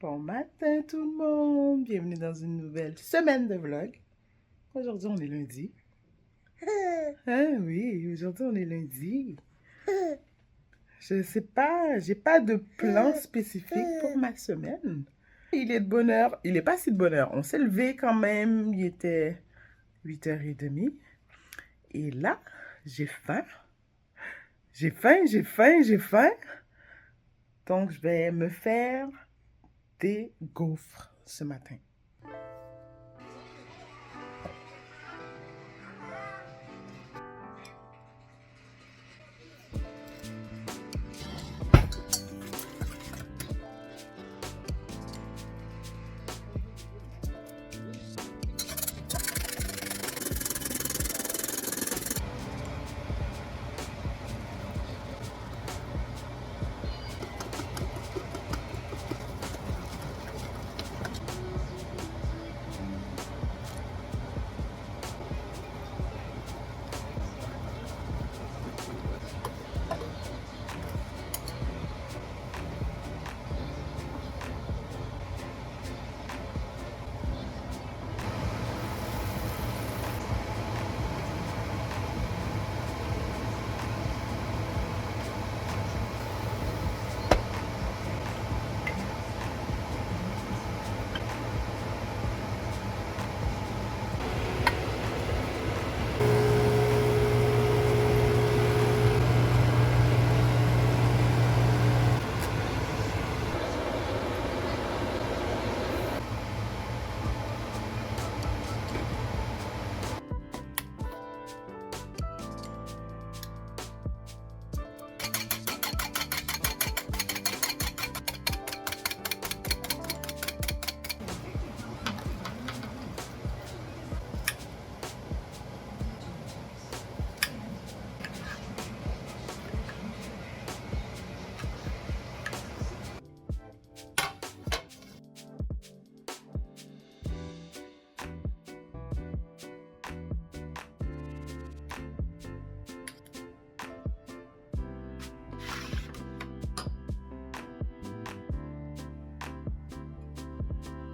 Bon matin tout le monde, bienvenue dans une nouvelle semaine de vlog. Aujourd'hui on est lundi. Ah oui, aujourd'hui on est lundi. Je sais pas, j'ai pas de plan spécifique pour ma semaine. Il est de bonne heure, il est pas si de bonne heure. On s'est levé quand même, il était 8h30. Et là, j'ai faim. J'ai faim, j'ai faim, j'ai faim. Donc je vais me faire des gaufres ce matin.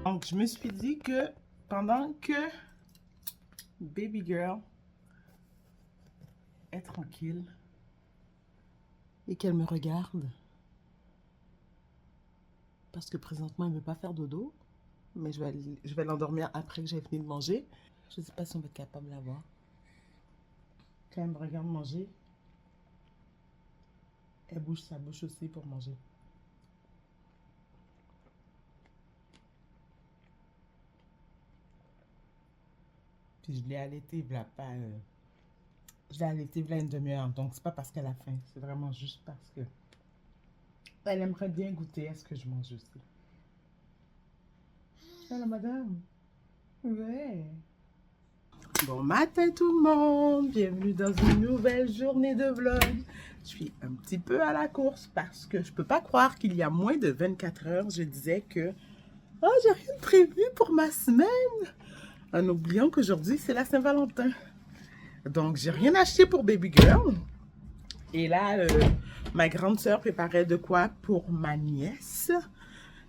Donc, je me suis dit que pendant que baby girl est tranquille et qu'elle me regarde, parce que présentement, elle ne veut pas faire dodo, mais je vais l'endormir après que j'ai fini de manger. Je ne sais pas si on va être capable de la voir. Quand elle me regarde manger, elle bouge sa bouche aussi pour manger. Puis je l'ai allaitée, voilà, pas... je l'ai allaitée, voilà, une demi-heure. Donc, c'est pas parce qu'elle a faim. C'est vraiment juste parce que... elle aimerait bien goûter à ce que je mange aussi. Alors, madame. Ouais. Bon matin tout le monde. Bienvenue dans une nouvelle journée de vlog. Je suis un petit peu à la course parce que je peux pas croire qu'il y a moins de 24 heures, je disais que... oh, j'ai rien prévu pour ma semaine. En oubliant qu'aujourd'hui, c'est la Saint-Valentin. Donc, j'ai rien acheté pour baby girl. Et là, ma grande sœur préparait de quoi pour ma nièce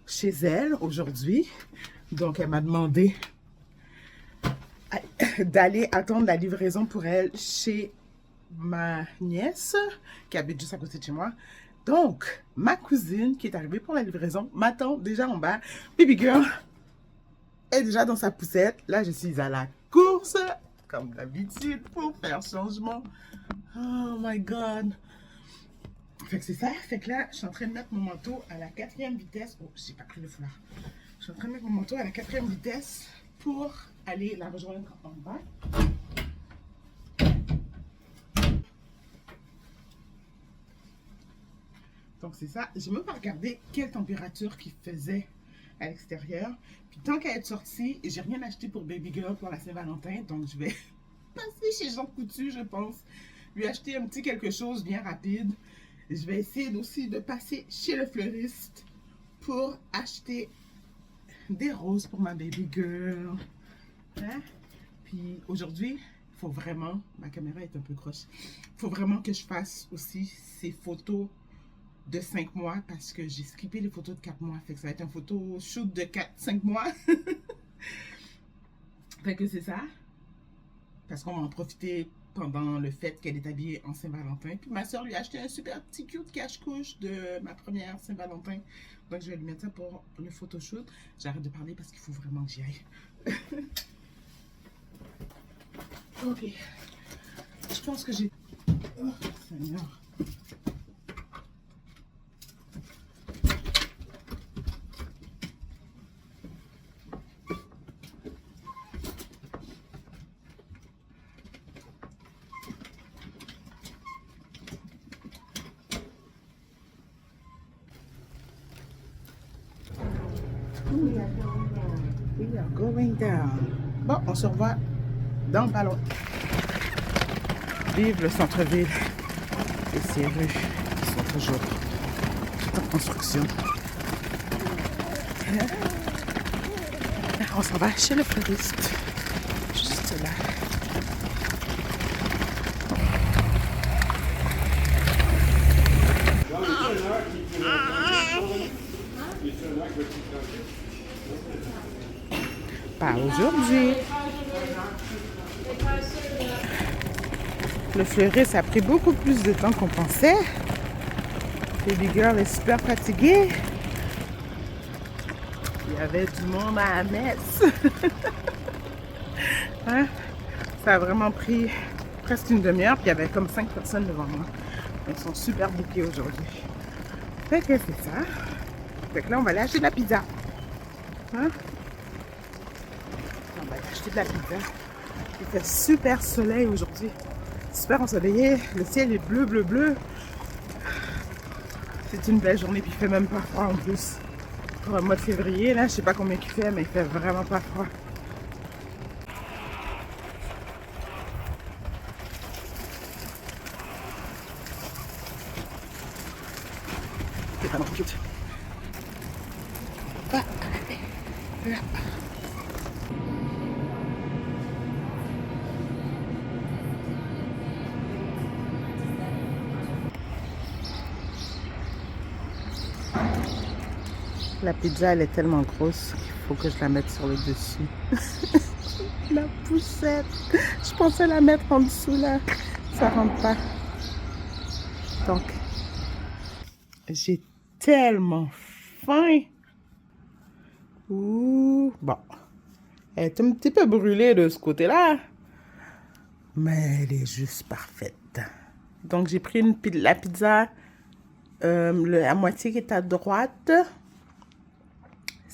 chez elle aujourd'hui. Donc, elle m'a demandé d'aller attendre la livraison pour elle chez ma nièce qui habite juste à côté de chez moi. Donc, ma cousine qui est arrivée pour la livraison m'attend déjà en bas. Baby girl est déjà dans sa poussette. Là, je suis à la course, comme d'habitude, pour faire changement. Oh my God! Fait que c'est ça. Fait que là, je suis en train de mettre mon manteau à la 4e vitesse. Oh, j'ai pas pris le foulard. Je suis en train de mettre mon manteau à la 4e vitesse pour aller la rejoindre en bas. Donc c'est ça. Je même pas regardé quelle température qu'il faisait à l'extérieur. Puis tant qu'à être sortie, j'ai rien acheté pour baby girl pour la Saint-Valentin. Donc je vais passer chez Jean Coutu, je pense. Lui acheter un petit quelque chose bien rapide. Je vais essayer aussi de passer chez le fleuriste pour acheter des roses pour ma baby girl. Hein? Puis aujourd'hui, il faut vraiment, ma caméra est un peu croche, il faut vraiment que je fasse aussi ces photos de 5 mois parce que j'ai skippé les photos de 4 mois. Fait que ça va être un photo shoot de 4-5 mois. Fait que c'est ça. Parce qu'on va en profiter pendant le fait qu'elle est habillée en Saint-Valentin. Puis ma soeur lui a acheté un super petit cute cache-couche de ma première Saint-Valentin. Donc je vais lui mettre ça pour le photoshoot. J'arrête de parler parce qu'il faut vraiment que j'y aille. Ok. Je pense que j'ai... Oh, Seigneur. We are going down. Bon, on se revoit dans le ballon. Vive le centre-ville et ses rues qui sont toujours en construction. On s'en va chez le fleuriste. Juste là. Pas aujourd'hui. Le fleuriste a pris beaucoup plus de temps qu'on pensait. Baby girl est super fatiguée. Il y avait du monde à la messe. Hein? Ça a vraiment pris presque une demi-heure. Puis il y avait comme 5 personnes devant moi. Ils sont super bouqués aujourd'hui. Fait que c'est ça. Fait que là, on va aller acheter de la pizza. Hein? On va aller acheter de la pizza. Il fait super soleil aujourd'hui. Super ensoleillé. Le ciel est bleu, bleu, bleu. C'est une belle journée. Puis il fait même pas froid en plus. Pour le mois de février, là, je sais pas combien il fait, mais il fait vraiment pas froid. C'est vraiment trop cute. Ah, là. La pizza, elle est tellement grosse qu'il faut que je la mette sur le dessus. La poussette. Je pensais la mettre en dessous, là. Ça rentre pas. Donc, j'ai tellement faim. Ouh. Bon. Elle est un petit peu brûlée de ce côté-là. Mais elle est juste parfaite. Donc, j'ai pris la pizza, la moitié qui est à droite.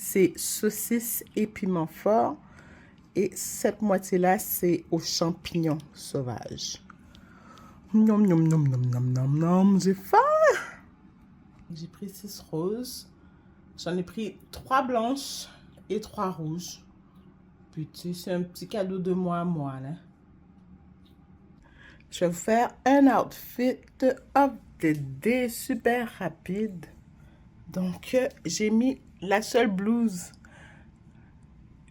C'est saucisse et piment fort. Et cette moitié-là, c'est aux champignons sauvages. Nom, nom, nom, nom, nom, nom, nom. J'ai faim. J'ai pris 6 roses. J'en ai pris 3 blanches et 3 rouges. Puis, tu sais, c'est un petit cadeau de moi à moi, là. Je vais vous faire un outfit of the day super rapide. Donc, j'ai mis la seule blouse,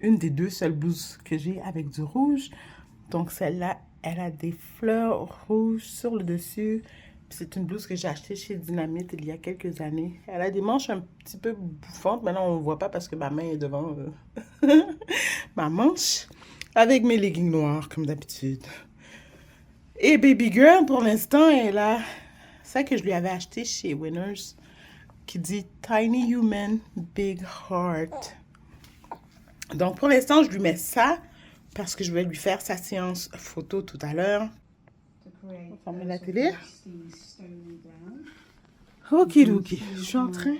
une des 2 seules blouses que j'ai avec du rouge. Donc, celle-là, elle a des fleurs rouges sur le dessus. C'est une blouse que j'ai achetée chez Dynamite il y a quelques années. Elle a des manches un petit peu bouffantes. Maintenant, on ne voit pas parce que ma main est devant ma manche. Avec mes leggings noirs, comme d'habitude. Et Baby Girl, pour l'instant, elle a ça que je lui avais acheté chez Winners, qui dit Tiny Human, Big Heart. Donc, pour l'instant, je lui mets ça parce que je vais lui faire sa séance photo tout à l'heure. On va fermer la télé. Okidoki. Je suis en train.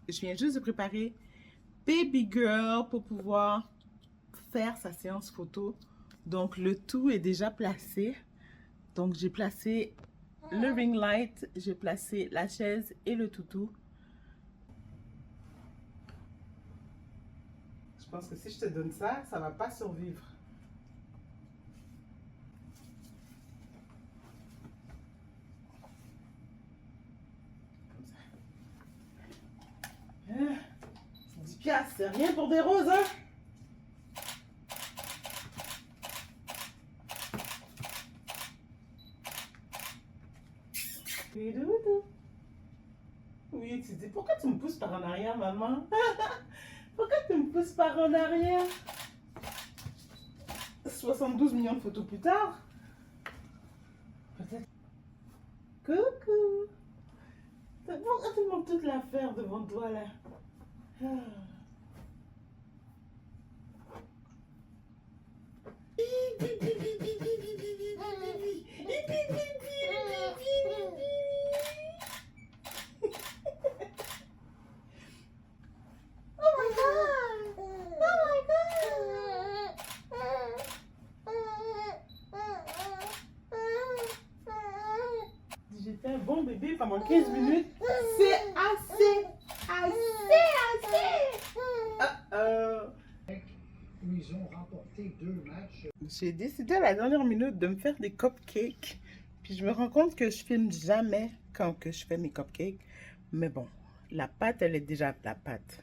Je viens juste de préparer Baby Girl pour pouvoir faire sa séance photo. Donc, le tout est déjà placé. Donc, j'ai placé le ring light, j'ai placé la chaise et le toutou. Je pense que si je te donne ça, ça va pas survivre. Comme ça. 10 piastres, c'est rien pour des roses, hein? Oui, doudou. Oui, tu dis, pourquoi tu me pousses par en arrière, maman? Pourquoi tu me pousses par en arrière? 72 millions de photos plus tard. Peut-être. Coucou. Pourquoi tu montres toute l'affaire devant toi, là? Ah. J'ai fait un bon bébé pendant 15 minutes. C'est assez. Ils ont remporté 2 matchs. J'ai décidé à la dernière minute de me faire des cupcakes. Puis je me rends compte que je filme jamais quand que je fais mes cupcakes. Mais bon, la pâte, elle est déjà... la pâte,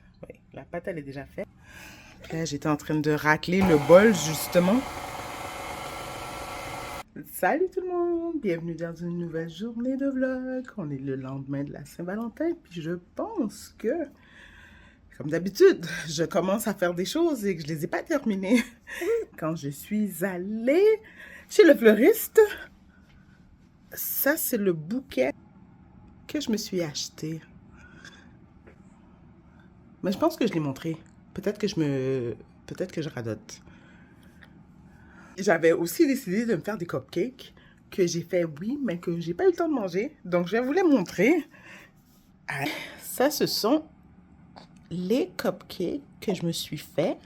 elle est déjà faite. Puis là, j'étais en train de racler le bol, justement. Salut tout le monde! Bienvenue dans une nouvelle journée de vlog. On est le lendemain de la Saint-Valentin. Puis je pense que... Comme d'habitude, je commence à faire des choses et que je les ai pas terminées. Quand je suis allée chez le fleuriste, ça c'est le bouquet que je me suis acheté. Mais je pense que je l'ai montré. Peut-être que je radote. J'avais aussi décidé de me faire des cupcakes que j'ai fait, oui, mais que j'ai pas eu le temps de manger. Donc je vais vous les montrer. Ça, ce sont les cupcakes que je me suis fait.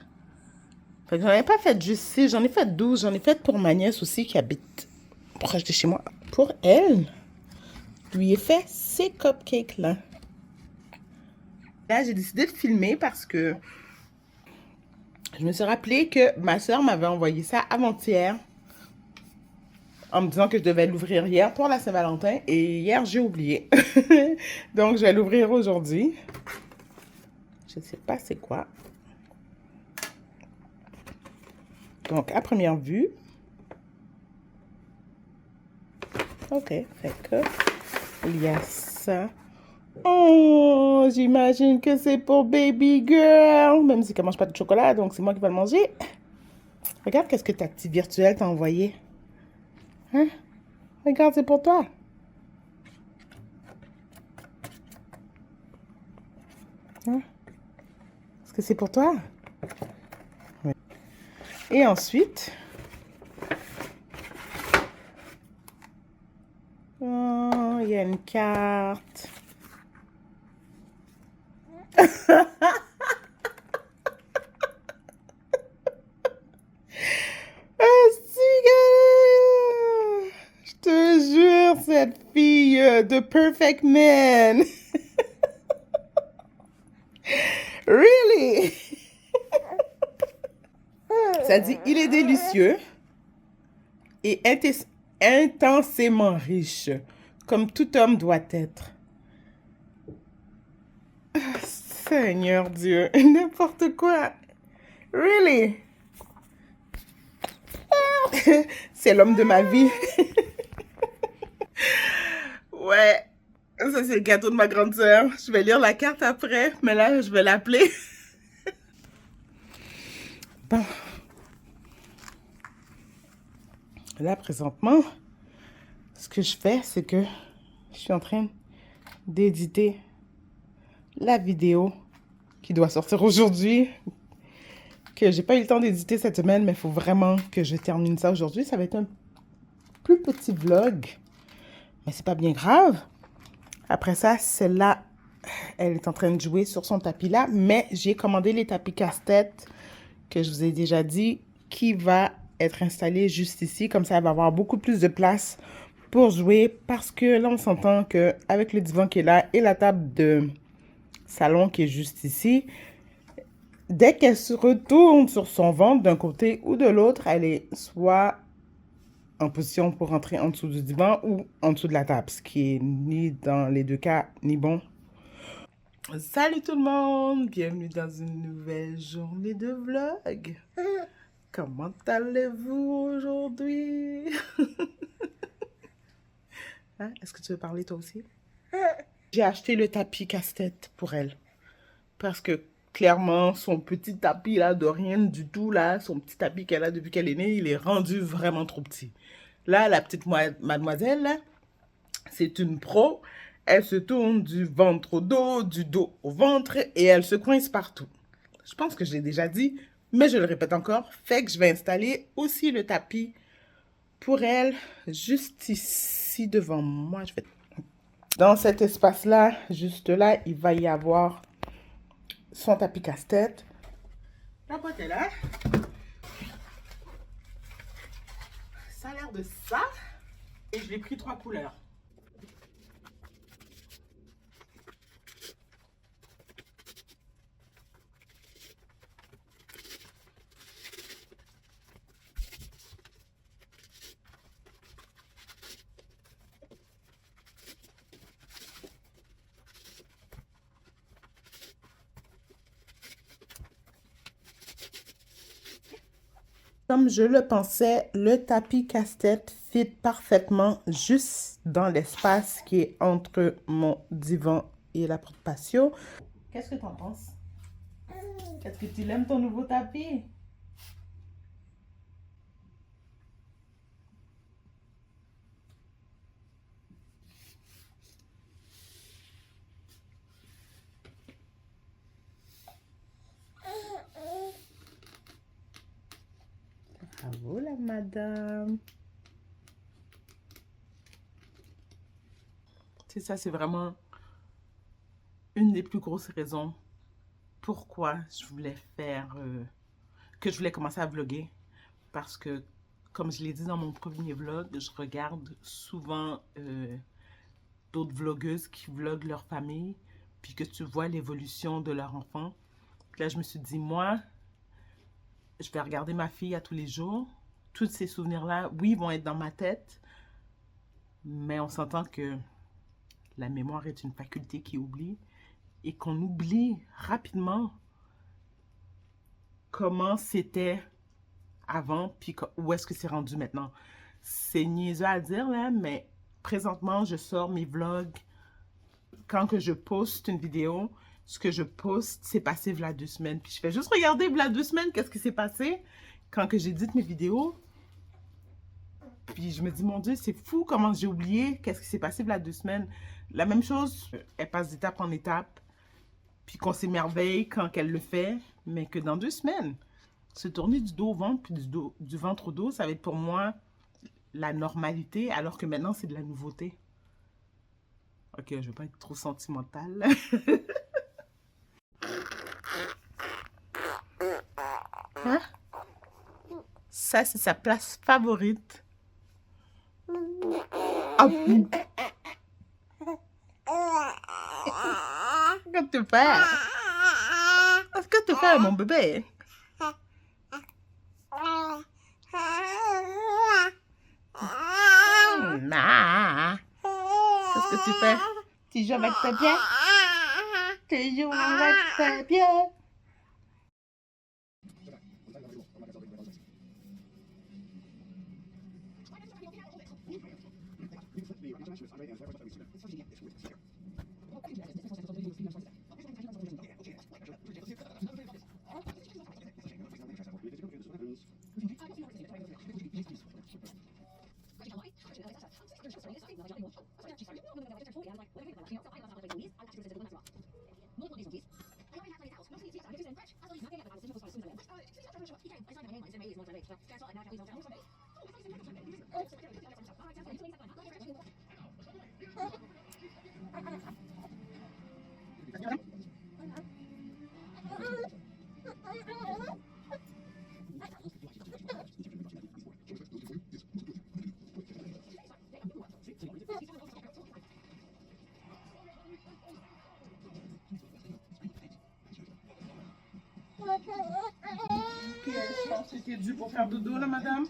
Fait que j'en ai pas fait juste 6, j'en ai fait 12. J'en ai fait pour ma nièce aussi qui habite proche de chez moi. Pour elle, je lui ai fait ces cupcakes-là. Là, j'ai décidé de filmer parce que je me suis rappelé que ma soeur m'avait envoyé ça avant-hier en me disant que je devais l'ouvrir hier pour la Saint-Valentin. Et hier, j'ai oublié. Donc, je vais l'ouvrir aujourd'hui. Je sais pas c'est quoi. Donc, à première vue. Ok, fait que il y a ça. Oh, j'imagine que c'est pour baby girl. Même si elle mange pas de chocolat, donc c'est moi qui vais le manger. Regarde qu'est-ce que ta petite virtuelle t'a envoyé. Hein? Regarde, c'est pour toi. Hein? Est-ce que c'est pour toi? Oui. Et ensuite... Oh, il y a une carte. Je te jure, cette fille de Perfect Man. Really? Ça dit, il est délicieux et intensément riche, comme tout homme doit être. Seigneur Dieu, n'importe quoi. Really? C'est l'homme de ma vie. Ouais, ça c'est le gâteau de ma grande sœur. Je vais lire la carte après, mais là je vais l'appeler. Bon. Là présentement, ce que je fais, c'est que je suis en train d'éditer la vidéo qui doit sortir aujourd'hui, que j'ai pas eu le temps d'éditer cette semaine, mais il faut vraiment que je termine ça aujourd'hui. Ça va être un plus petit vlog, mais c'est pas bien grave. Après ça, celle-là, elle est en train de jouer sur son tapis là, mais j'ai commandé les tapis casse-tête que je vous ai déjà dit, qui va être installé juste ici. Comme ça, elle va avoir beaucoup plus de place pour jouer, parce que là, on s'entend qu'avec le divan qui est là et la table de salon qui est juste ici, dès qu'elle se retourne sur son ventre d'un côté ou de l'autre, elle est soit en position pour rentrer en dessous du divan ou en dessous de la table, ce qui est ni dans les deux cas, ni bon. Salut tout le monde, bienvenue dans une nouvelle journée de vlog. Comment allez-vous aujourd'hui? Hein? Est-ce que tu veux parler toi aussi? J'ai acheté le tapis casse-tête pour elle. Parce que clairement, son petit tapis là, de rien du tout là, son petit tapis qu'elle a depuis qu'elle est née, il est rendu vraiment trop petit. Là, la petite mademoiselle, là, c'est une pro. Elle se tourne du ventre au dos, du dos au ventre et elle se coince partout. Je pense que je l'ai déjà dit, mais je le répète encore. Fait que je vais installer aussi le tapis pour elle, juste ici devant moi. Je vais... Dans cet espace-là, juste là, il va y avoir son tapis casse-tête. La boîte est là. Ça a l'air de ça. Et je l'ai pris 3 couleurs. Comme je le pensais, le tapis casse-tête fit parfaitement juste dans l'espace qui est entre mon divan et la porte patio. Qu'est-ce que tu en penses? Est-ce que tu l'aimes ton nouveau tapis? Bravo la madame. C'est ça, c'est vraiment une des plus grosses raisons pourquoi je voulais que je voulais commencer à vlogger. Parce que, comme je l'ai dit dans mon premier vlog, je regarde souvent d'autres vlogueuses qui vloguent leur famille, puis que tu vois l'évolution de leur enfant. Puis là, je me suis dit, moi, je vais regarder ma fille à tous les jours. Tous ces souvenirs-là, oui, vont être dans ma tête, mais on s'entend que la mémoire est une faculté qui oublie et qu'on oublie rapidement comment c'était avant, puis où est-ce que c'est rendu maintenant. C'est niaiseux à dire, là, mais présentement, je sors mes vlogs. Quand que je poste une vidéo, ce que je poste, c'est passé v'là 2 semaines. Puis je fais juste regarder v'là 2 semaines, qu'est-ce qui s'est passé quand que j'édite mes vidéos. Puis je me dis, mon Dieu, c'est fou comment j'ai oublié qu'est-ce qui s'est passé v'là 2 semaines. La même chose, elle passe d'étape en étape. Puis qu'on s'émerveille quand qu'elle le fait, mais que dans 2 semaines, se tourner du dos au ventre, puis du ventre au dos, ça va être pour moi la normalité, alors que maintenant, c'est de la nouveauté. Ok, je ne vais pas être trop sentimentale. Hein? Ça, c'est sa place favorite. Ah, qu'est-ce que tu fais? Qu'est-ce que tu fais, mon bébé? Ah. Qu'est-ce que tu fais? Tu joues avec tes pieds? Tu joues avec tes pieds? Ok, je pense que c'était dû pour faire dodo, là, madame.